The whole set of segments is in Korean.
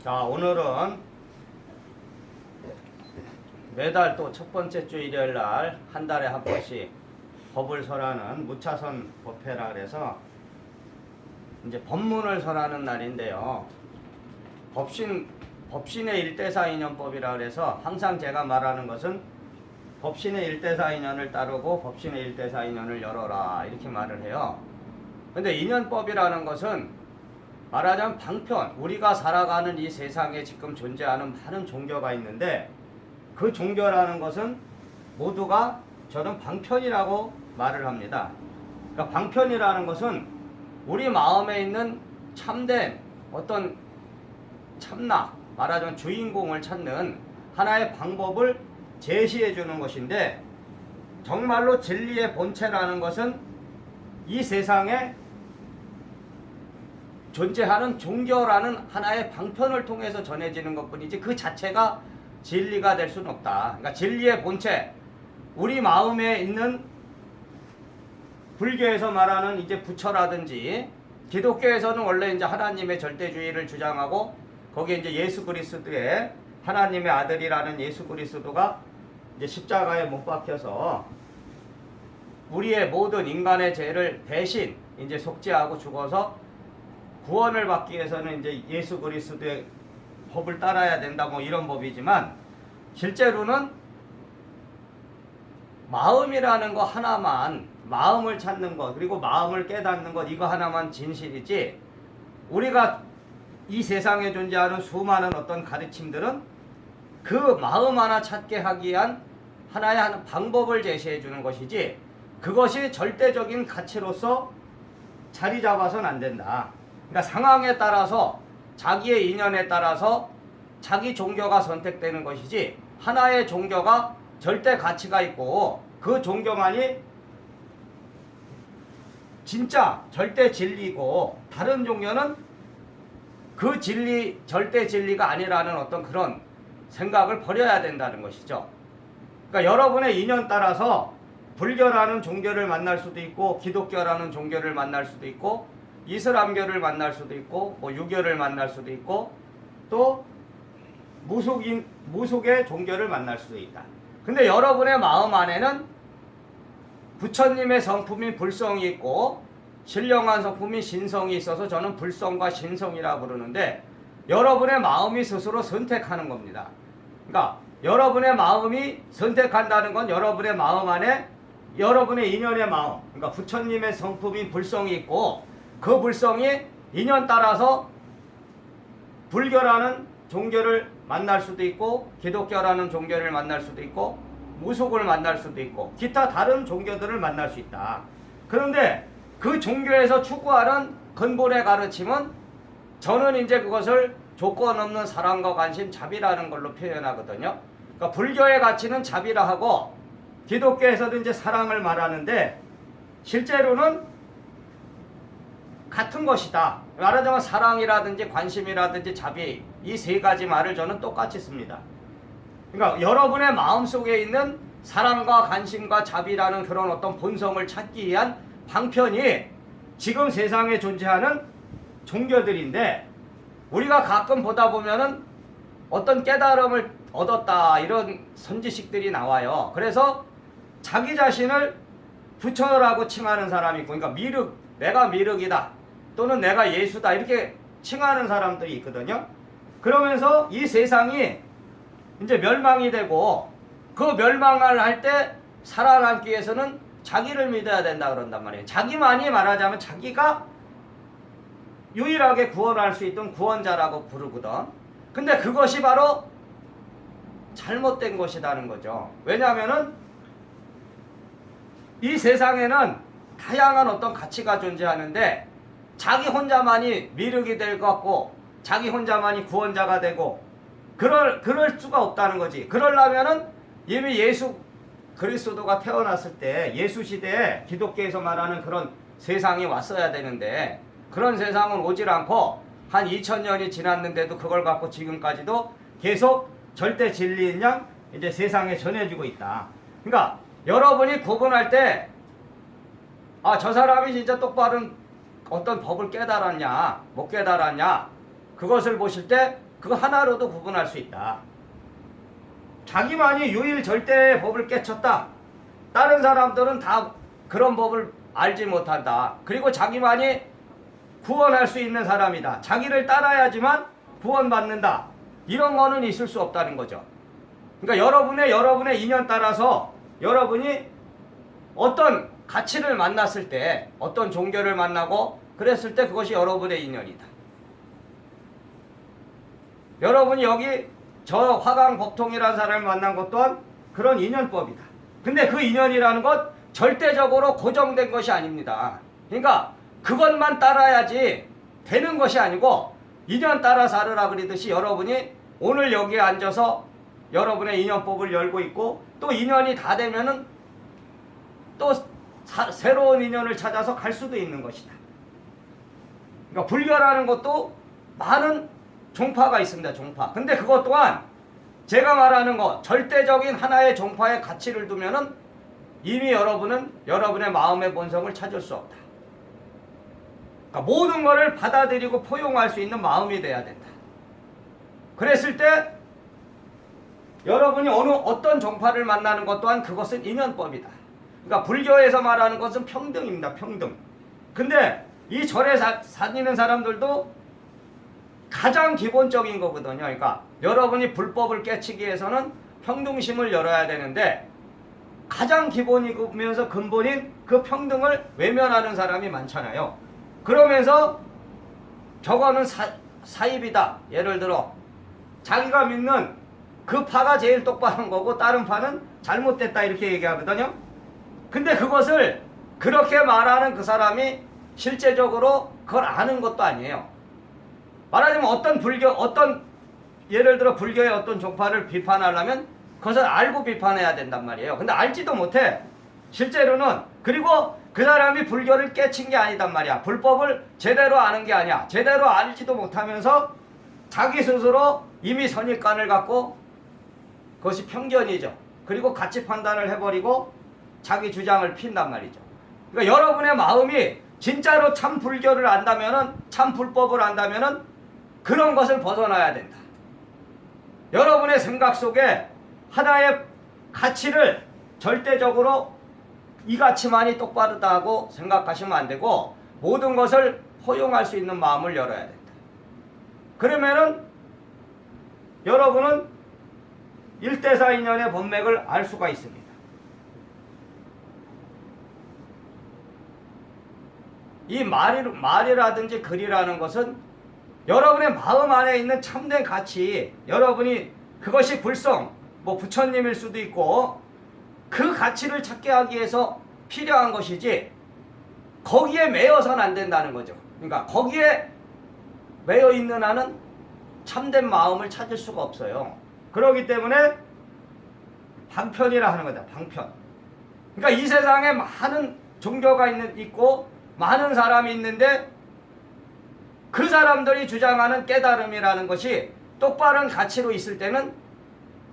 자, 오늘은 매달 또 첫 번째 주 일요일 날 한 달에 한 번씩 법을 설하는 무차선 법회라 그래서 이제 법문을 설하는 날인데요. 법신의 일대사인연법이라 그래서 항상 제가 말하는 것은 법신의 일대사인연을 따르고 법신의 일대사인연을 열어라 이렇게 말을 해요. 근데 인연법이라는 것은 말하자면 방편, 우리가 살아가는 이 세상에 지금 존재하는 많은 종교가 있는데 그 종교라는 것은 모두가 저는 방편이라고 말을 합니다. 그러니까 방편이라는 것은 우리 마음에 있는 참된 어떤 참나, 말하자면 주인공을 찾는 하나의 방법을 제시해 주는 것인데, 정말로 진리의 본체라는 것은 이 세상에 존재하는 종교라는 하나의 방편을 통해서 전해지는 것뿐이지 그 자체가 진리가 될 수는 없다. 그러니까 진리의 본체, 우리 마음에 있는 불교에서 말하는 이제 부처라든지, 기독교에서는 원래 이제 하나님의 절대주의를 주장하고 거기에 이제 예수 그리스도의 하나님의 아들이라는 예수 그리스도가 이제 십자가에 못 박혀서 우리의 모든 인간의 죄를 대신 이제 속죄하고 죽어서 구원을 받기 위해서는 이제 예수 그리스도의 법을 따라야 된다, 뭐 이런 법이지만, 실제로는 마음이라는 거 하나만, 마음을 찾는 것, 그리고 마음을 깨닫는 것, 이거 하나만 진실이지, 우리가 이 세상에 존재하는 수많은 어떤 가르침들은 그 마음 하나 찾게 하기 위한 하나의 방법을 제시해 주는 것이지, 그것이 절대적인 가치로서 자리 잡아서는 안 된다. 그러니까 상황에 따라서, 자기의 인연에 따라서 자기 종교가 선택되는 것이지, 하나의 종교가 절대 가치가 있고 그 종교만이 진짜 절대 진리고 다른 종교는 그 진리, 절대 진리가 아니라는 어떤 그런 생각을 버려야 된다는 것이죠. 그러니까 여러분의 인연 따라서 불교라는 종교를 만날 수도 있고, 기독교라는 종교를 만날 수도 있고, 이슬람교를 만날 수도 있고, 뭐 유교를 만날 수도 있고, 또 무속의 종교를 만날 수도 있다. 근데 여러분의 마음 안에는 부처님의 성품인 불성이 있고 신령한 성품인 신성이 있어서 저는 불성과 신성이라 부르는데, 여러분의 마음이 스스로 선택하는 겁니다. 그러니까 여러분의 마음이 선택한다는 건 여러분의 마음 안에 여러분의 인연의 마음, 그러니까 부처님의 성품인 불성이 있고, 그 불성이 인연 따라서 불교라는 종교를 만날 수도 있고, 기독교라는 종교를 만날 수도 있고, 무속을 만날 수도 있고, 기타 다른 종교들을 만날 수 있다. 그런데 그 종교에서 추구하는 근본의 가르침은 저는 이제 그것을 조건 없는 사랑과 관심, 자비라는 걸로 표현하거든요. 그러니까 불교의 가치는 자비라 하고, 기독교에서도 이제 사랑을 말하는데 실제로는 같은 것이다. 말하자면 사랑이라든지 관심이라든지 자비, 이 세 가지 말을 저는 똑같이 씁니다. 그러니까 여러분의 마음속에 있는 사랑과 관심과 자비라는 그런 어떤 본성을 찾기 위한 방편이 지금 세상에 존재하는 종교들인데, 우리가 가끔 보다 보면은 어떤 깨달음을 얻었다 이런 선지식들이 나와요. 그래서 자기 자신을 부처라고 칭하는 사람이 있고, 그러니까 미륵, 내가 미륵이다 또는 내가 예수다 이렇게 칭하는 사람들이 있거든요. 그러면서 이 세상이 이제 멸망이 되고, 그 멸망을 할 때 살아남기 위해서는 자기를 믿어야 된다 그런단 말이에요. 자기만이 말하자면 자기가 유일하게 구원할 수 있던 구원자라고 부르거든. 근데 그것이 바로 잘못된 것이라는 거죠. 왜냐하면은 이 세상에는 다양한 어떤 가치가 존재하는데, 자기 혼자만이 미륵이 될 것 같고 자기 혼자만이 구원자가 되고 그럴 수가 없다는 거지. 그러려면은 이미 예수 그리스도가 태어났을 때 예수 시대에 기독교에서 말하는 그런 세상이 왔어야 되는데, 그런 세상은 오질 않고 한 2000년이 지났는데도 그걸 갖고 지금까지도 계속 절대 진리인 양 이제 세상에 전해지고 있다. 그러니까 여러분이 구분할 때, 아, 저 사람이 진짜 똑바른 어떤 법을 깨달았냐 못 깨달았냐, 그것을 보실 때 그거 하나로도 구분할 수 있다. 자기만이 유일 절대의 법을 깨쳤다. 다른 사람들은 다 그런 법을 알지 못한다. 그리고 자기만이 구원할 수 있는 사람이다. 자기를 따라야지만 구원받는다. 이런 거는 있을 수 없다는 거죠. 그러니까 여러분의 인연 따라서 여러분이 어떤 가치를 만났을 때, 어떤 종교를 만나고 그랬을 때 그것이 여러분의 인연이다. 여러분이 여기 저 화강법통이라는 사람을 만난 것 또한 그런 인연법이다. 근데 그 인연이라는 것 절대적으로 고정된 것이 아닙니다. 그러니까 그것만 따라야지 되는 것이 아니고 인연 따라 살으라 그러듯이 여러분이 오늘 여기에 앉아서 여러분의 인연법을 열고 있고 또 인연이 다 되면은 또 새로운 인연을 찾아서 갈 수도 있는 것이다. 그러니까 불교라는 것도 많은 종파가 있습니다. 종파. 근데 그것 또한 제가 말하는 것 절대적인 하나의 종파의 가치를 두면은 이미 여러분은 여러분의 마음의 본성을 찾을 수 없다. 그러니까 모든 것을 받아들이고 포용할 수 있는 마음이 돼야 된다. 그랬을 때 여러분이 어떤 종파를 만나는 것 또한 그것은 인연법이다. 그러니까 불교에서 말하는 것은 평등입니다. 평등. 근데 이 절에 다니는 사람들도 가장 기본적인 거거든요. 그러니까 여러분이 불법을 깨치기 위해서는 평등심을 열어야 되는데 가장 기본이면서 근본인 그 평등을 외면하는 사람이 많잖아요. 그러면서 저거는 사입이다. 예를 들어 자기가 믿는 그 파가 제일 똑바른 거고 다른 파는 잘못됐다 이렇게 얘기하거든요. 근데 그것을 그렇게 말하는 그 사람이 실제적으로 그걸 아는 것도 아니에요. 말하자면 어떤 예를 들어 불교의 어떤 종파를 비판하려면 그것을 알고 비판해야 된단 말이에요. 근데 알지도 못해. 실제로는. 그리고 그 사람이 불교를 깨친 게 아니단 말이야. 불법을 제대로 아는 게 아니야. 제대로 알지도 못하면서 자기 스스로 이미 선입관을 갖고 그것이 편견이죠. 그리고 가치 판단을 해버리고 자기 주장을 핀단 말이죠. 그러니까 여러분의 마음이 진짜로 참 불교를 안다면은, 참 불법을 안다면은 그런 것을 벗어나야 된다. 여러분의 생각 속에 하나의 가치를 절대적으로 이 가치만이 똑바르다고 생각하시면 안 되고 모든 것을 포용할 수 있는 마음을 열어야 된다. 그러면은 여러분은 일대사 인연의 법맥을 알 수가 있습니다. 이 말이라든지 글이라는 것은 여러분의 마음 안에 있는 참된 가치, 여러분이 그것이 불성, 부처님일 수도 있고 그 가치를 찾게 하기 위해서 필요한 것이지 거기에 매여서는 안 된다는 거죠. 그러니까 거기에 매여 있는 한은 참된 마음을 찾을 수가 없어요. 그렇기 때문에 방편이라 하는 거다. 방편. 그러니까 이 세상에 많은 종교가 있고 많은 사람이 있는데 그 사람들이 주장하는 깨달음이라는 것이 똑바른 가치로 있을 때는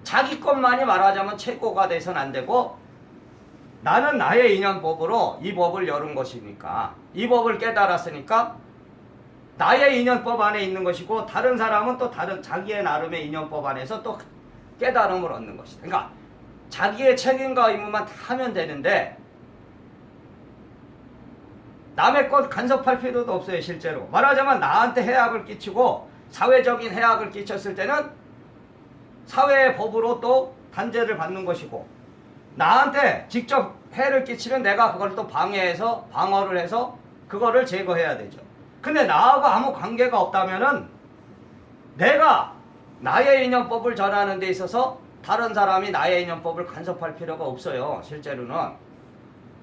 자기 것만이 말하자면 최고가 돼서는 안 되고 나는 나의 인연법으로 이 법을 열은 것이니까 이 법을 깨달았으니까 나의 인연법 안에 있는 것이고 다른 사람은 또 다른 자기의 나름의 인연법 안에서 또 깨달음을 얻는 것이다. 그러니까 자기의 책임과 의무만 다 하면 되는데 남의 것 간섭할 필요도 없어요. 실제로 말하자면 나한테 해악을 끼치고 사회적인 해악을 끼쳤을 때는 사회의 법으로 또 단죄를 받는 것이고 나한테 직접 해를 끼치면 내가 그걸 또 방어를 해서 그거를 제거해야 되죠. 근데 나하고 아무 관계가 없다면은 내가 나의 인연법을 전하는 데 있어서 다른 사람이 나의 인연법을 간섭할 필요가 없어요. 실제로는.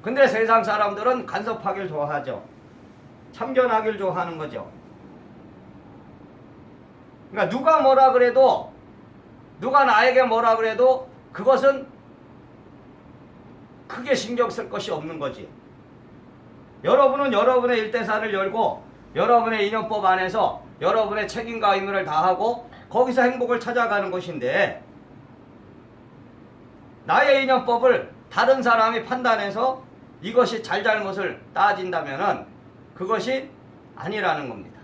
근데 세상 사람들은 간섭하길 좋아하죠. 참견하길 좋아하는 거죠. 그러니까 누가 뭐라 그래도 누가 나에게 뭐라 그래도 그것은 크게 신경 쓸 것이 없는 거지. 여러분은 여러분의 일대사를 열고 여러분의 인연법 안에서 여러분의 책임과 의무를 다하고 거기서 행복을 찾아가는 것인데 나의 인연법을 다른 사람이 판단해서 이것이 잘잘못을 따진다면은 그것이 아니라는 겁니다.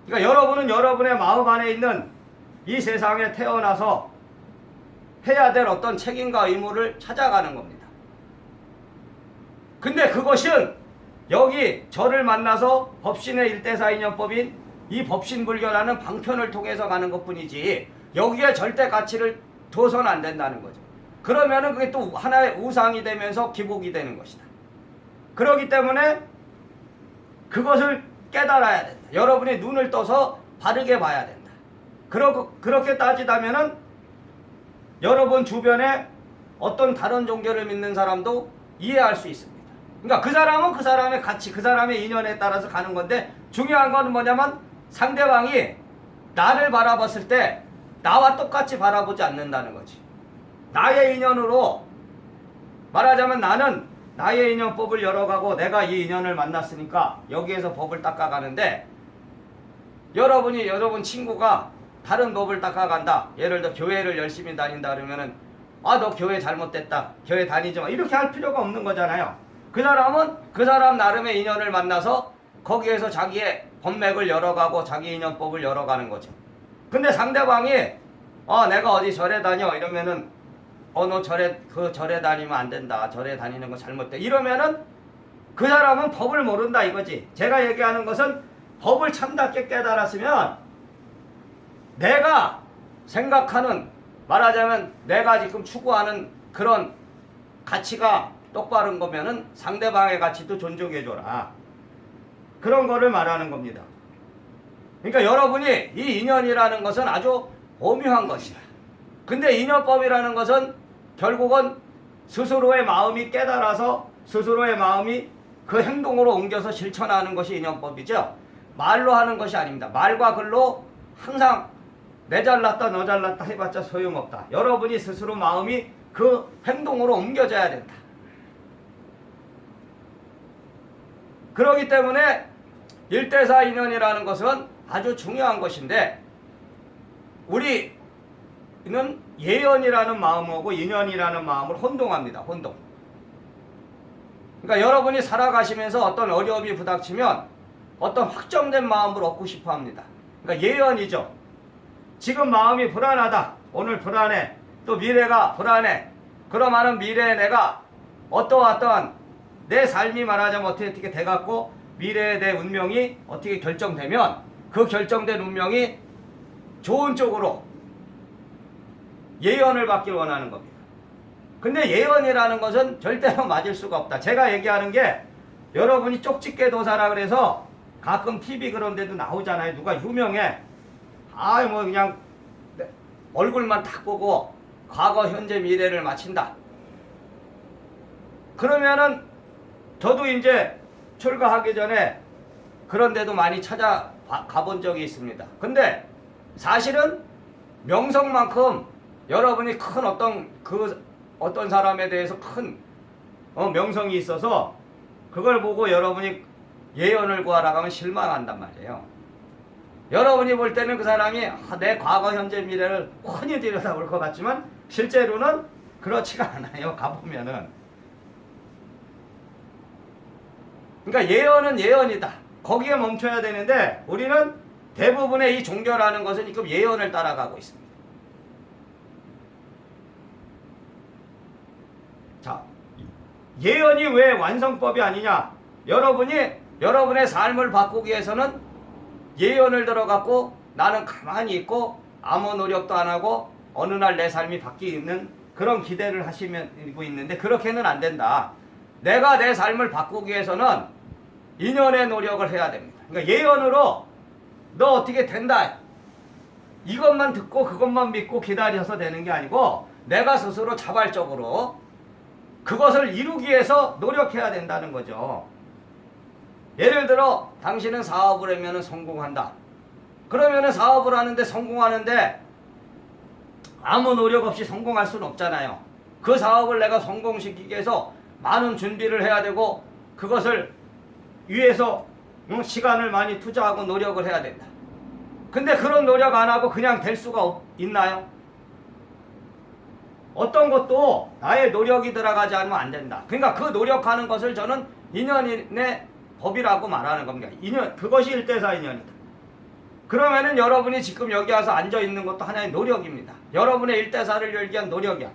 그러니까 여러분은 여러분의 마음 안에 있는 이 세상에 태어나서 해야 될 어떤 책임과 의무를 찾아가는 겁니다. 근데 그것은 여기 저를 만나서 법신의 1대4인연법인 이 법신불교라는 방편을 통해서 가는 것뿐이지 여기에 절대 가치를 둬서는 안 된다는 거죠. 그러면은 그게 또 하나의 우상이 되면서 기복이 되는 것이다. 그렇기 때문에 그것을 깨달아야 된다. 여러분이 눈을 떠서 바르게 봐야 된다. 그렇게 따지다면은 여러분 주변에 어떤 다른 종교를 믿는 사람도 이해할 수 있습니다. 그러니까 그 사람은 그 사람의 가치, 그 사람의 인연에 따라서 가는 건데 중요한 건 뭐냐면 상대방이 나를 바라봤을 때 나와 똑같이 바라보지 않는다는 거지. 나의 인연으로 말하자면 나는 나의 인연법을 열어가고 내가 이 인연을 만났으니까 여기에서 법을 닦아가는데 여러분 친구가 다른 법을 닦아간다. 예를 들어 교회를 열심히 다닌다 그러면은 아, 너 교회 잘못됐다. 교회 다니지 마. 이렇게 할 필요가 없는 거잖아요. 그 사람은 그 사람 나름의 인연을 만나서 거기에서 자기의 법맥을 열어가고 자기 인연법을 열어가는 거죠. 근데 상대방이 내가 어디 절에 다녀 이러면은 너 절에 다니면 안 된다. 절에 다니는 거 잘못돼. 이러면은 그 사람은 법을 모른다 이거지. 제가 얘기하는 것은 법을 참답게 깨달았으면 내가 생각하는 말하자면 내가 지금 추구하는 그런 가치가 똑바른 거면은 상대방의 가치도 존중해줘라. 그런 거를 말하는 겁니다. 그러니까 여러분이 이 인연이라는 것은 아주 오묘한 것이다. 근데 인연법이라는 것은 결국은 스스로의 마음이 깨달아서 스스로의 마음이 그 행동으로 옮겨서 실천하는 것이 인연법이죠. 말로 하는 것이 아닙니다. 말과 글로 항상 내 잘났다 너 잘났다 해봤자 소용없다. 여러분이 스스로 마음이 그 행동으로 옮겨져야 된다. 그렇기 때문에 1대4 인연이라는 것은 아주 중요한 것인데 우리는 예언이라는 마음하고 인연이라는 마음을 혼동합니다. 혼동. 그러니까 여러분이 살아가시면서 어떤 어려움이 부닥치면 어떤 확정된 마음을 얻고 싶어 합니다. 그러니까 예언이죠. 지금 마음이 불안하다. 오늘 불안해. 또 미래가 불안해. 그러면은 미래에 내가 어떠한 내 삶이 말하자면 어떻게 돼갖고 미래에 내 운명이 어떻게 결정되면 그 결정된 운명이 좋은 쪽으로 예언을 받길 원하는 겁니다. 근데 예언이라는 것은 절대로 맞을 수가 없다. 제가 얘기하는 게 여러분이 쪽집게 도사라 그래서 가끔 TV 그런 데도 나오잖아요. 누가 유명해. 뭐 그냥 얼굴만 딱 보고 과거, 현재, 미래를 맞힌다. 그러면은 저도 이제 출가하기 전에 그런 데도 많이 가본 적이 있습니다. 근데 사실은 명성만큼 여러분이 큰 어떤 사람에 대해서 큰 명성이 있어서 그걸 보고 여러분이 예언을 구하라고 하면 실망한단 말이에요. 여러분이 볼 때는 그 사람이 내 과거, 현재, 미래를 훤히 들여다볼 것 같지만 실제로는 그렇지가 않아요. 가보면은. 그러니까 예언은 예언이다. 거기에 멈춰야 되는데 우리는 대부분의 이 종교라는 것은 지금 예언을 따라가고 있습니다. 자, 예언이 왜 완성법이 아니냐? 여러분의 삶을 바꾸기 위해서는 예언을 들어갖고 나는 가만히 있고 아무 노력도 안 하고 어느 날 내 삶이 바뀌는 그런 기대를 하시고 있는데 그렇게는 안 된다. 내가 내 삶을 바꾸기 위해서는 인연의 노력을 해야 됩니다. 그러니까 예언으로 너 어떻게 된다. 이것만 듣고 그것만 믿고 기다려서 되는 게 아니고 내가 스스로 자발적으로 그것을 이루기 위해서 노력해야 된다는 거죠. 예를 들어 당신은 사업을 하면 성공한다. 그러면 사업을 하는데 성공하는데 아무 노력 없이 성공할 수는 없잖아요. 그 사업을 내가 성공시키기 위해서 많은 준비를 해야 되고 그것을 위해서 시간을 많이 투자하고 노력을 해야 된다. 근데 그런 노력 안 하고 그냥 될 수가 있나요? 어떤 것도 나의 노력이 들어가지 않으면 안 된다. 그러니까 그 노력하는 것을 저는 인연의 법이라고 말하는 겁니다. 인연, 그것이 1대4 인연이다. 그러면은 여러분이 지금 여기 와서 앉아 있는 것도 하나의 노력입니다. 여러분의 일대사를 열기 위한 노력이야.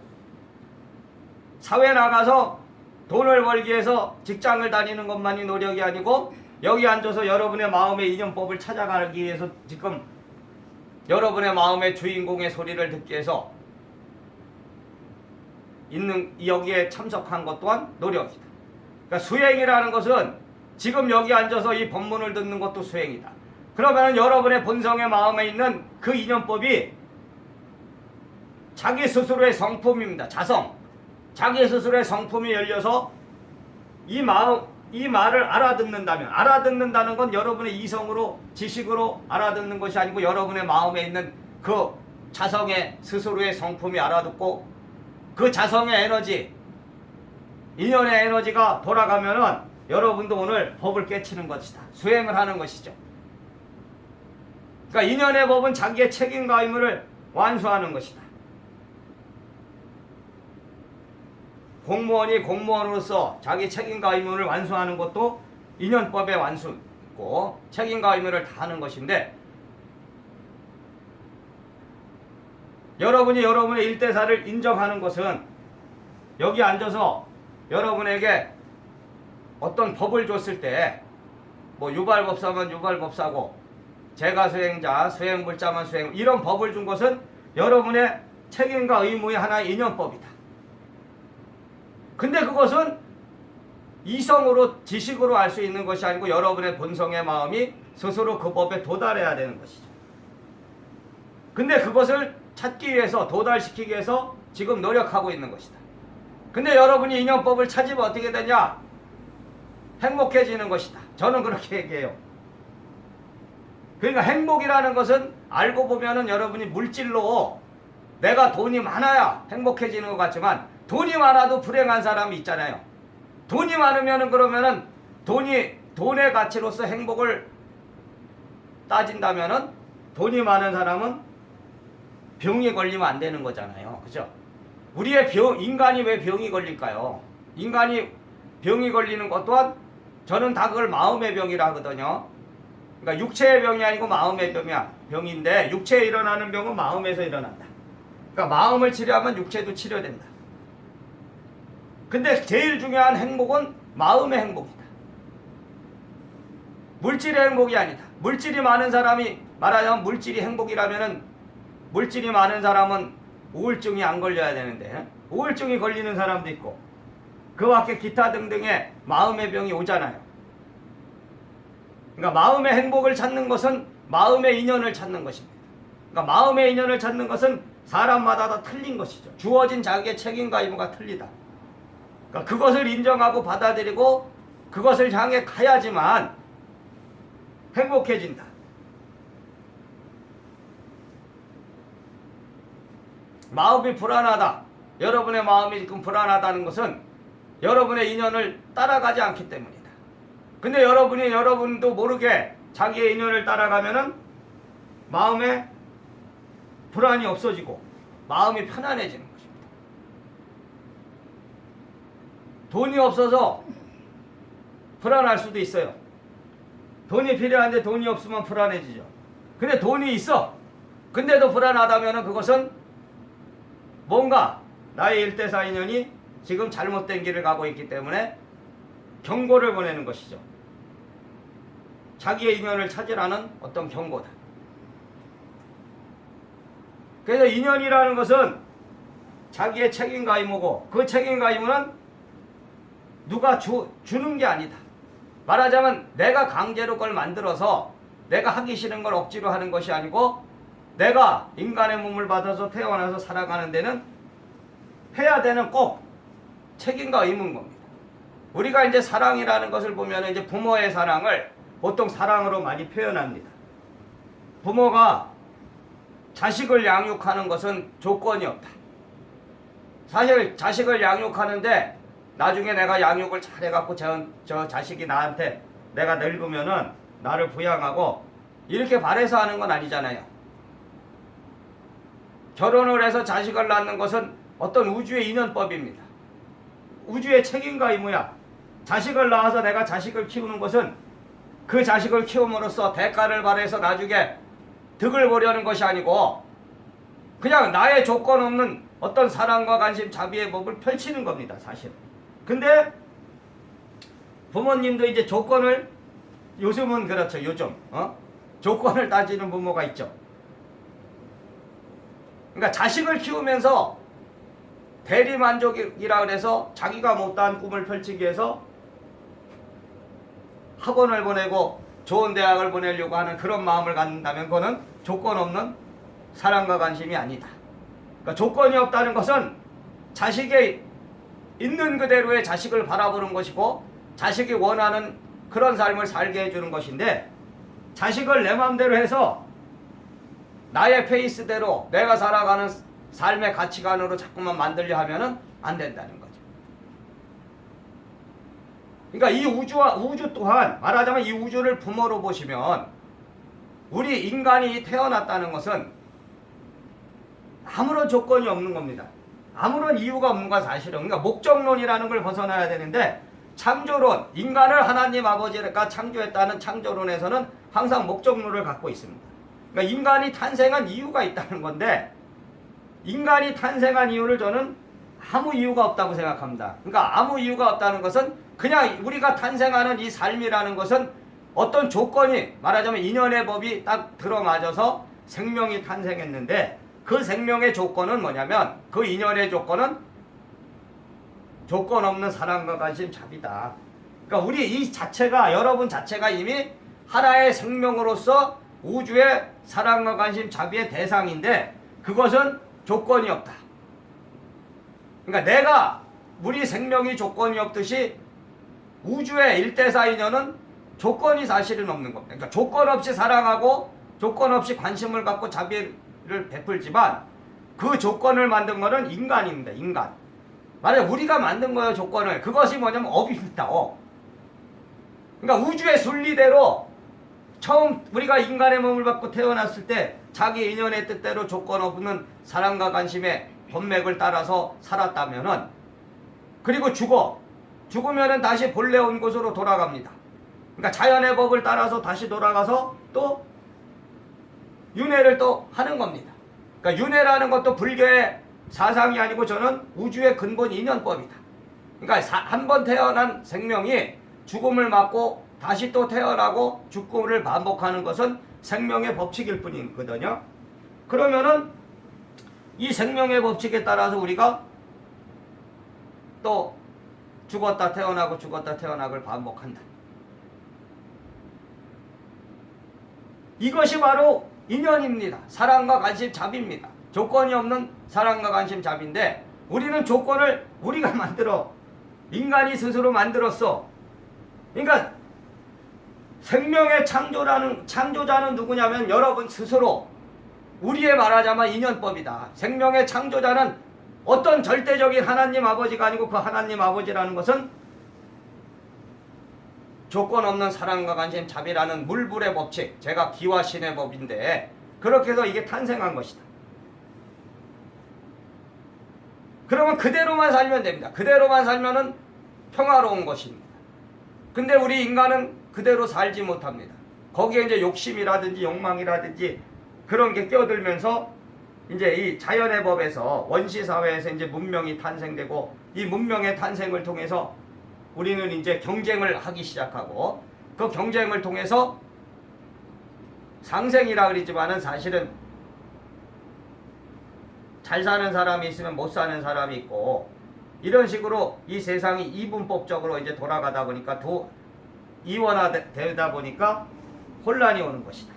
사회 나가서 돈을 벌기 위해서 직장을 다니는 것만이 노력이 아니고 여기 앉아서 여러분의 마음의 인연법을 찾아가기 위해서 지금 여러분의 마음의 주인공의 소리를 듣기 위해서 있는 여기에 참석한 것 또한 노력이다. 그러니까 수행이라는 것은 지금 여기 앉아서 이 법문을 듣는 것도 수행이다. 그러면 여러분의 본성의 마음에 있는 그 인연법이 자기 스스로의 성품입니다. 자성. 자기 스스로의 성품이 열려서 이 말을 알아듣는다는 건 여러분의 이성으로 지식으로 알아듣는 것이 아니고 여러분의 마음에 있는 그 자성의 스스로의 성품이 알아듣고 그 자성의 에너지, 인연의 에너지가 돌아가면은 여러분도 오늘 법을 깨치는 것이다. 수행을 하는 것이죠. 그러니까 인연의 법은 자기의 책임과 의무를 완수하는 것이다. 공무원이 공무원으로서 자기 책임과 의무를 완수하는 것도 인연법의 완수고 책임과 의무를 다하는 것인데 여러분이 여러분의 일대사를 인정하는 것은 여기 앉아서 여러분에게 어떤 법을 줬을 때 뭐 유발법사면 유발법사고 제가수행자, 수행불자만 수행 이런 법을 준 것은 여러분의 책임과 의무의 하나의 인연법이다. 근데 그것은 이성으로 지식으로 알 수 있는 것이 아니고 여러분의 본성의 마음이 스스로 그 법에 도달해야 되는 것이죠. 근데 그것을 찾기 위해서 도달시키기 위해서 지금 노력하고 있는 것이다. 근데 여러분이 인연법을 찾으면 어떻게 되냐? 행복해지는 것이다. 저는 그렇게 얘기해요. 그러니까 행복이라는 것은 알고 보면은 여러분이 물질로 내가 돈이 많아야 행복해지는 것 같지만 돈이 많아도 불행한 사람이 있잖아요. 돈이 많으면은 그러면은 돈의 가치로서 행복을 따진다면은 돈이 많은 사람은 병이 걸리면 안 되는 거잖아요. 그죠? 인간이 왜 병이 걸릴까요? 인간이 병이 걸리는 것 또한 저는 다 그걸 마음의 병이라 하거든요. 그러니까 육체의 병이 아니고 마음의 병인데 육체에 일어나는 병은 마음에서 일어난다. 그러니까 마음을 치료하면 육체도 치료된다. 근데 제일 중요한 행복은 마음의 행복이다. 물질의 행복이 아니다. 물질이 많은 사람이 말하자면 물질이 행복이라면은 물질이 많은 사람은 우울증이 안 걸려야 되는데 우울증이 걸리는 사람도 있고 그 밖에 기타 등등의 마음의 병이 오잖아요. 그러니까 마음의 행복을 찾는 것은 마음의 인연을 찾는 것입니다. 그러니까 마음의 인연을 찾는 것은 사람마다 다 틀린 것이죠. 주어진 자기의 책임과 의무가 틀리다. 그러니까 그것을 인정하고 받아들이고 그것을 향해 가야지만 행복해진다. 마음이 불안하다. 여러분의 마음이 지금 불안하다는 것은 여러분의 인연을 따라가지 않기 때문이다. 근데 여러분도 모르게 자기의 인연을 따라가면은 마음에 불안이 없어지고 마음이 편안해지는 것입니다. 돈이 없어서 불안할 수도 있어요. 돈이 필요한데 돈이 없으면 불안해지죠. 근데 돈이 있어. 근데도 불안하다면 그것은 뭔가 나의 일대사 인연이 지금 잘못된 길을 가고 있기 때문에 경고를 보내는 것이죠. 자기의 인연을 찾으라는 어떤 경고다. 그래서 인연이라는 것은 자기의 책임과 의무고 그 책임과 의무는 누가 주는 게 아니다. 말하자면 내가 강제로 그걸 만들어서 내가 하기 싫은 걸 억지로 하는 것이 아니고 내가 인간의 몸을 받아서 태어나서 살아가는 데는 해야 되는 꼭 책임과 의무인 겁니다. 우리가 이제 사랑이라는 것을 보면 이제 부모의 사랑을 보통 사랑으로 많이 표현합니다. 부모가 자식을 양육하는 것은 조건이 없다. 사실 자식을 양육하는데 나중에 내가 양육을 잘해갖고 저 자식이 나한테 내가 늙으면은 나를 부양하고 이렇게 바래서 하는 건 아니잖아요. 결혼을 해서 자식을 낳는 것은 어떤 우주의 인연법입니다. 우주의 책임과 의무야. 자식을 낳아서 내가 자식을 키우는 것은 그 자식을 키움으로써 대가를 바래서 나중에 득을 보려는 것이 아니고 그냥 나의 조건 없는 어떤 사랑과 관심, 자비의 법을 펼치는 겁니다, 사실. 근데 부모님도 이제 조건을, 요즘은 그렇죠, 요즘 조건을 따지는 부모가 있죠. 그러니까 자식을 키우면서 대리만족이라 그래서 자기가 못다한 꿈을 펼치기 위해서 학원을 보내고 좋은 대학을 보내려고 하는 그런 마음을 갖는다면 그거는 조건 없는 사랑과 관심이 아니다. 그러니까 조건이 없다는 것은 자식의 있는 그대로의 자식을 바라보는 것이고 자식이 원하는 그런 삶을 살게 해주는 것인데, 자식을 내 마음대로 해서 나의 페이스대로 내가 살아가는 삶의 가치관으로 자꾸만 만들려 하면은 안 된다는 거죠. 그러니까 이 우주 또한, 말하자면 이 우주를 부모로 보시면 우리 인간이 태어났다는 것은 아무런 조건이 없는 겁니다. 아무런 이유가 없는 건 사실은. 그러니까 목적론이라는 걸 벗어나야 되는데, 창조론, 인간을 하나님 아버지가 창조했다는 창조론에서는 항상 목적론을 갖고 있습니다. 그러니까 인간이 탄생한 이유가 있다는 건데, 인간이 탄생한 이유를 저는 아무 이유가 없다고 생각합니다. 그러니까 아무 이유가 없다는 것은 그냥 우리가 탄생하는 이 삶이라는 것은 어떤 조건이, 말하자면 인연의 법이 딱 들어맞아서 생명이 탄생했는데, 그 생명의 조건은 뭐냐면, 그 인연의 조건은 조건 없는 사랑과 관심, 자비다. 그러니까 우리 이 자체가, 여러분 자체가 이미 하나의 생명으로서 우주의 사랑과 관심, 자비의 대상인데, 그것은 조건이 없다. 그러니까 내가, 우리 생명이 조건이 없듯이 우주의 1대4 인연은 조건이 사실은 없는 겁니다. 그러니까 조건 없이 사랑하고 조건 없이 관심을 갖고 자비를 베풀지만, 그 조건을 만든 것은 인간입니다. 인간. 만약 우리가 만든 거예요, 조건을. 그것이 뭐냐면 업입니다. 업. 그러니까 우주의 순리대로 처음 우리가 인간의 몸을 받고 태어났을 때 자기 인연의 뜻대로 조건 없는 사랑과 관심의 법맥을 따라서 살았다면은, 그리고 죽으면은 다시 본래 온 곳으로 돌아갑니다. 그러니까 자연의 법을 따라서 다시 돌아가서 또 윤회를 또 하는 겁니다. 그러니까 윤회라는 것도 불교의 사상이 아니고 저는 우주의 근본 인연법이다. 그러니까 한 번 태어난 생명이 죽음을 맞고 다시 또 태어나고 죽음을 반복하는 것은 생명의 법칙일 뿐이거든요. 그러면은 이 생명의 법칙에 따라서 우리가 또 죽었다 태어나고 죽었다 태어나고를 반복한다. 이것이 바로 인연입니다. 사랑과 관심, 자비입니다. 조건이 없는 사랑과 관심, 자비인데, 우리는 조건을 우리가 만들어, 인간이 스스로 만들었어. 그러니까 생명의 창조자는 누구냐면 여러분 스스로. 우리의 말하자면 인연법이다. 생명의 창조자는 어떤 절대적인 하나님 아버지가 아니고, 그 하나님 아버지라는 것은 조건 없는 사랑과 관심, 자비라는 물불의 법칙, 제가 기와신의 법인데, 그렇게 해서 이게 탄생한 것이다. 그러면 그대로만 살면 됩니다. 그대로만 살면은 평화로운 것입니다. 근데 우리 인간은 그대로 살지 못합니다. 거기에 이제 욕심이라든지 욕망이라든지 그런 게 끼어들면서 이제 이 자연의 법에서, 원시사회에서 이제 문명이 탄생되고, 이 문명의 탄생을 통해서 우리는 이제 경쟁을 하기 시작하고, 그 경쟁을 통해서 상생이라 그러지만은 사실은 잘 사는 사람이 있으면 못 사는 사람이 있고, 이런 식으로 이 세상이 이분법적으로 이제 돌아가다 보니까 이원화되다 보니까 혼란이 오는 것이다.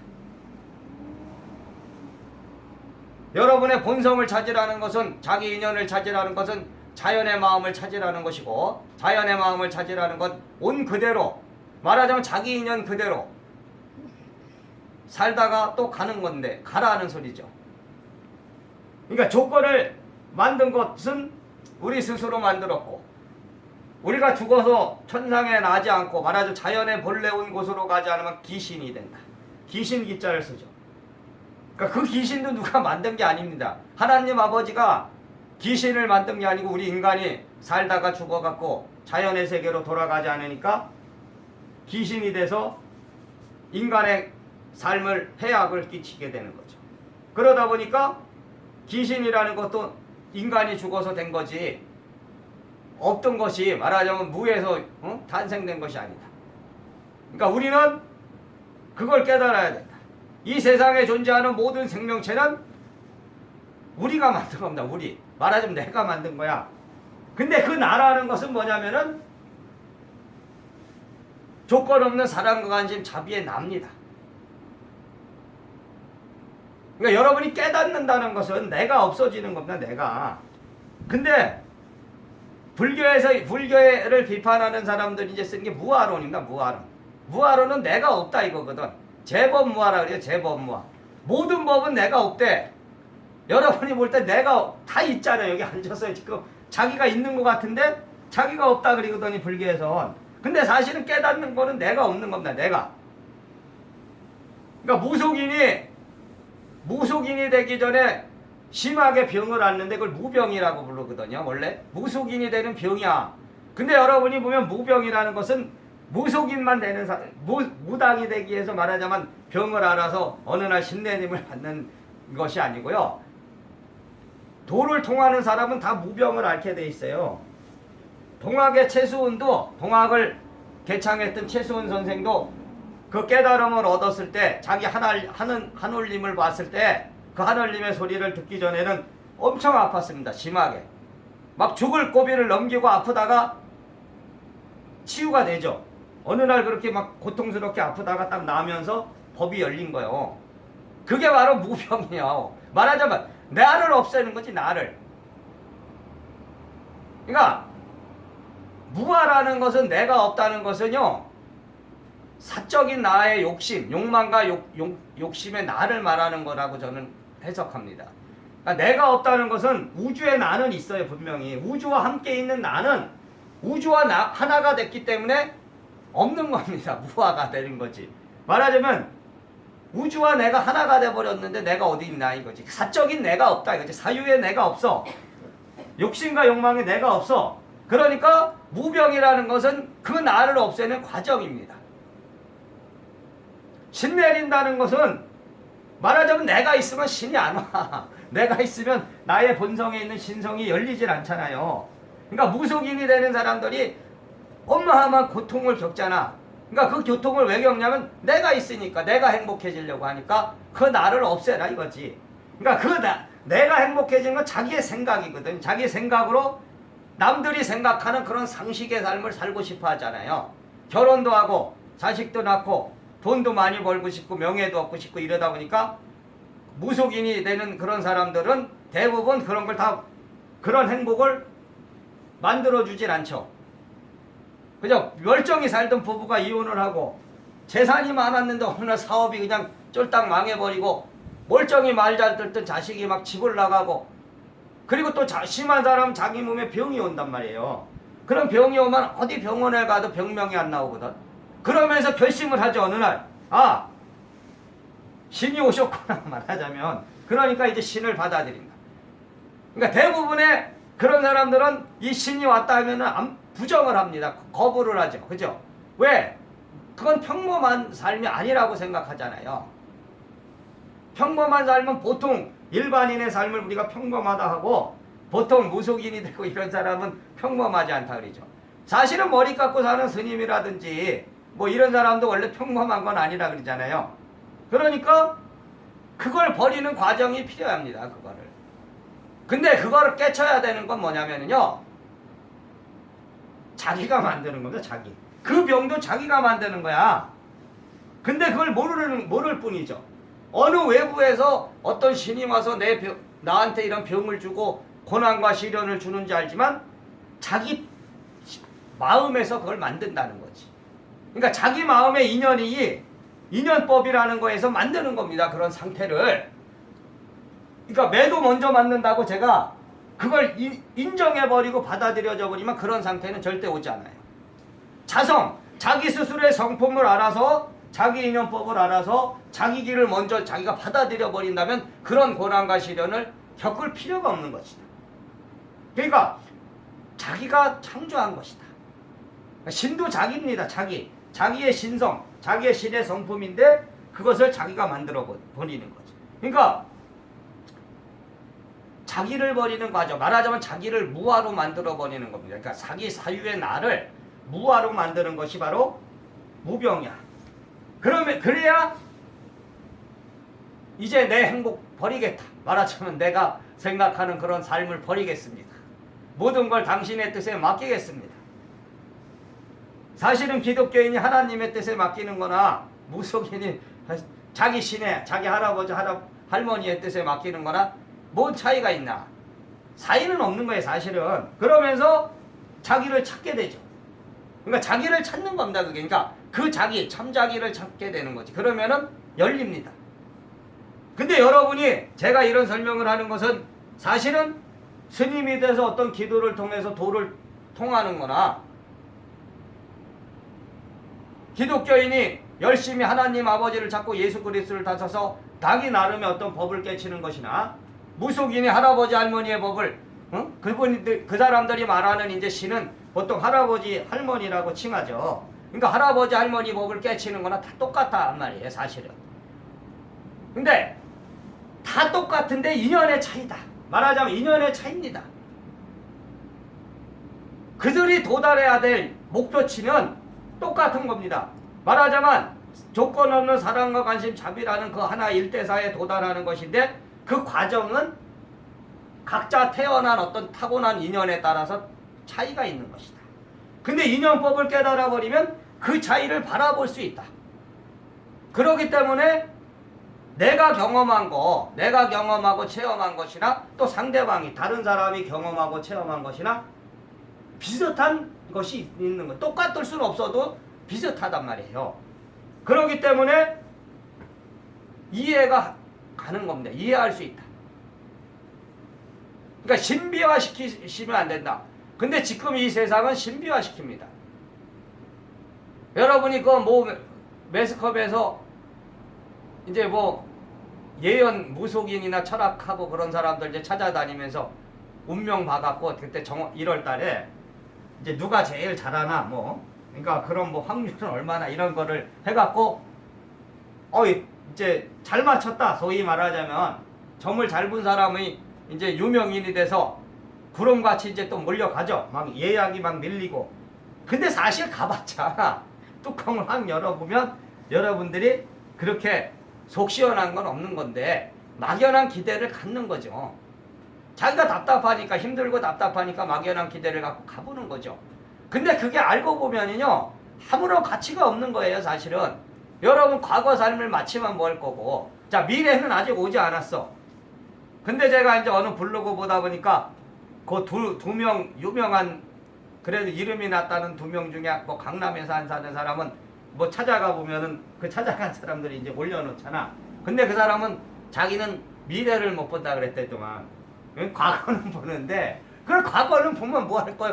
여러분의 본성을 찾으라는 것은, 자기 인연을 찾으라는 것은 자연의 마음을 찾으라는 것이고, 자연의 마음을 찾으라는 건 온 그대로, 말하자면 자기 인연 그대로 살다가 또 가는 건데, 가라는 소리죠. 그러니까 조건을 만든 것은 우리 스스로 만들었고, 우리가 죽어서 천상에 나지 않고, 말하자면 자연의 본래 온 곳으로 가지 않으면 귀신이 된다. 귀신 기자를 쓰죠. 그러니까 그 귀신도 누가 만든 게 아닙니다. 하나님 아버지가 귀신을 만든 게 아니고, 우리 인간이 살다가 죽어갖고 자연의 세계로 돌아가지 않으니까 귀신이 돼서 인간의 삶을 해악을 끼치게 되는 거죠. 그러다 보니까 귀신이라는 것도 인간이 죽어서 된 거지 없던 것이 말하자면 무에서 탄생된 것이 아니다. 그러니까 우리는 그걸 깨달아야 된다. 이 세상에 존재하는 모든 생명체는 우리가 만든 겁니다. 우리. 말하자면 내가 만든 거야. 근데 그 나라는 것은 뭐냐면은 조건 없는 사랑과 관심, 자비의 납니다. 그러니까 여러분이 깨닫는다는 것은 내가 없어지는 겁니다. 내가. 근데 불교를 비판하는 사람들이 이제 쓰는 게 무아론입니다. 무아론. 무아론은 내가 없다 이거거든. 제법무아라 그래요. 제법무아. 모든 법은 내가 없대. 여러분이 볼 때 내가 다 있잖아요. 여기 앉아서 지금 자기가 있는 것 같은데 자기가 없다 그러거든요. 불교에선. 근데 사실은 깨닫는 거는 내가 없는 겁니다. 내가. 그러니까 무속인이 되기 전에 심하게 병을 앓는데 그걸 무병이라고 부르거든요. 원래 무속인이 되는 병이야. 근데 여러분이 보면 무병이라는 것은 무속인만 되는 무당이 되기 위해서 말하자면 병을 앓아서 어느 날 신내림을 받는 것이 아니고요. 도를 통하는 사람은 다 무병을 앓게 돼 있어요. 동학의 최수훈도 동학을 개창했던 최수훈 선생도 그 깨달음을 얻었을 때 자기 하늘님을 봤을 때 그 하늘님의 소리를 듣기 전에는 엄청 아팠습니다. 심하게. 막 죽을 고비를 넘기고 아프다가 치유가 되죠. 어느 날 그렇게 막 고통스럽게 아프다가 딱 나면서 법이 열린 거예요. 그게 바로 무병이에요. 말하자면 나를 없애는 거지. 나를. 그러니까 무아라는 것은 내가 없다는 것은요. 사적인 나의 욕심, 욕망과 욕심의 나를 말하는 거라고 저는 해석합니다. 그러니까 내가 없다는 것은 우주의 나는 있어요. 분명히. 우주와 함께 있는 나는 우주와 하나가 됐기 때문에 없는 겁니다. 무아가 되는 거지. 말하자면 우주와 내가 하나가 돼버렸는데 내가 어디 있나 이거지. 사적인 내가 없다 이거지. 사유의 내가 없어. 욕심과 욕망의 내가 없어. 그러니까 무병이라는 것은 그 나를 없애는 과정입니다. 신 내린다는 것은 말하자면 내가 있으면 신이 안 와. 내가 있으면 나의 본성에 있는 신성이 열리질 않잖아요. 그러니까 무속인이 되는 사람들이 어마어마한 고통을 겪잖아. 그러니까 그 고통을 왜 겪냐면 내가 있으니까 내가 행복해지려고 하니까 그 나를 없애라 이거지. 그러니까 내가 행복해지는 건 자기의 생각이거든. 자기 생각으로 남들이 생각하는 그런 상식의 삶을 살고 싶어 하잖아요. 결혼도 하고 자식도 낳고 돈도 많이 벌고 싶고 명예도 얻고 싶고 이러다 보니까 무속인이 되는 그런 사람들은 대부분 그런 걸 다 그런 행복을 만들어주질 않죠. 그죠? 멀쩡히 살던 부부가 이혼을 하고 재산이 많았는데 어느 날 사업이 그냥 쫄딱 망해버리고 멀쩡히 말 잘 듣던 자식이 막 집을 나가고 그리고 또 심한 사람 자기 몸에 병이 온단 말이에요. 그럼 병이 오면 어디 병원에 가도 병명이 안 나오거든. 그러면서 결심을 하죠. 어느 날 신이 오셨구나 말하자면 그러니까 이제 신을 받아들인다. 그러니까 대부분의 그런 사람들은 이 신이 왔다 하면은 부정을 합니다. 거부를 하죠. 그죠? 왜? 그건 평범한 삶이 아니라고 생각하잖아요. 평범한 삶은 보통 일반인의 삶을 우리가 평범하다 하고 보통 무속인이 되고 이런 사람은 평범하지 않다 그러죠. 사실은 머리 깎고 사는 스님이라든지 뭐 이런 사람도 원래 평범한 건 아니라 그러잖아요. 그러니까 그걸 버리는 과정이 필요합니다. 그거를. 근데 그거를 깨쳐야 되는 건 뭐냐면요. 자기가 만드는 겁니다. 자기. 그 병도 자기가 만드는 거야. 근데 그걸 모를 뿐이죠. 어느 외부에서 어떤 신이 와서 나한테 이런 병을 주고 고난과 시련을 주는지 알지만 자기 마음에서 그걸 만든다는 거지. 그러니까 자기 마음의 인연법이라는 거에서 만드는 겁니다. 그런 상태를. 그러니까 매도 먼저 맞는다고 제가 그걸 인정해버리고 받아들여져 버리면 그런 상태는 절대 오지 않아요. 자기 스스로의 성품을 알아서 자기 인연법을 알아서 자기 길을 먼저 자기가 받아들여 버린다면 그런 고난과 시련을 겪을 필요가 없는 것이다. 그러니까 자기가 창조한 것이다. 신도 자기입니다. 자기의 신성, 자기의 신의 성품인데 그것을 자기가 만들어 버리는 거죠. 그러니까 자기를 버리는 과정, 말하자면 자기를 무아로 만들어 버리는 겁니다. 그러니까 자기 사유의 나를 무아로 만드는 것이 바로 무병이야. 그래야 이제 내 행복 버리겠다. 말하자면 내가 생각하는 그런 삶을 버리겠습니다. 모든 걸 당신의 뜻에 맡기겠습니다. 사실은 기독교인이 하나님의 뜻에 맡기는 거나 무속인이 자기 신의, 자기 할아버지, 할머니의 뜻에 맡기는 거나 뭔 차이가 있나? 사이는 없는 거예요, 사실은. 그러면서 자기를 찾게 되죠. 그러니까 자기를 찾는 겁니다, 그게. 그러니까 그 자기, 참 자기를 찾게 되는 거지. 그러면은 열립니다. 근데 여러분이 제가 이런 설명을 하는 것은 사실은 스님이 돼서 어떤 기도를 통해서 도를 통하는 거나 기독교인이 열심히 하나님 아버지를 찾고 예수 그리스도를 다져서 자기 나름의 어떤 법을 깨치는 것이나 무속인이 할아버지 할머니의 법을 그 사람들이 말하는 이제 신은 보통 할아버지 할머니라고 칭하죠. 그러니까 할아버지 할머니 법을 깨치는 거나 다 똑같단 말이에요, 사실은. 근데 다 똑같은데 인연의 차이다. 말하자면 인연의 차이입니다. 그들이 도달해야 될 목표치는 똑같은 겁니다. 말하자면 조건 없는 사랑과 관심, 자비라는 그 하나 일대사에 도달하는 것인데 그 과정은 각자 태어난 어떤 타고난 인연에 따라서 차이가 있는 것이다. 근데 인연법을 깨달아 버리면 그 차이를 바라볼 수 있다. 그렇기 때문에 내가 경험한 거, 내가 경험하고 체험한 것이나 또 상대방이 다른 사람이 경험하고 체험한 것이나 비슷한 것이 있는 거. 똑같을 수는 없어도 비슷하단 말이에요. 그렇기 때문에 이해가 가는 겁니다. 이해할 수 있다. 그러니까 신비화 시키시면 안 된다. 근데 지금 이 세상은 신비화 시킵니다. 여러분이 그 뭐 매스컴에서 이제 뭐 예언 무속인이나 철학하고 그런 사람들 이제 찾아다니면서 운명 봐갖고 그때 1월 달에 이제 누가 제일 잘하나 뭐 그러니까 그런 뭐 확률은 얼마나 이런 거를 해갖고 이제 잘 맞췄다 소위 말하자면 점을 잘 본 사람이 이제 유명인이 돼서 구름같이 이제 또 몰려가죠. 막 예약이 막 밀리고. 근데 사실 가봤자 뚜껑을 확 열어보면 여러분들이 그렇게 속 시원한 건 없는 건데 막연한 기대를 갖는 거죠. 자기가 답답하니까 힘들고 답답하니까 막연한 기대를 갖고 가보는 거죠. 근데 그게 알고 보면은요 아무런 가치가 없는 거예요. 사실은 여러분 과거 삶을 마치면 뭐 할 거고 자 미래는 아직 오지 않았어. 근데 제가 이제 어느 블로그 보다 보니까 그 두 명 유명한 그래도 이름이 났다는 2명 중에 뭐 강남에서 사는 사람은 뭐 찾아가 보면은 그 찾아간 사람들이 이제 올려놓잖아. 근데 그 사람은 자기는 미래를 못 본다 그랬대더만. 과거는 보는데 그걸 과거는 보면 뭐 할 거야?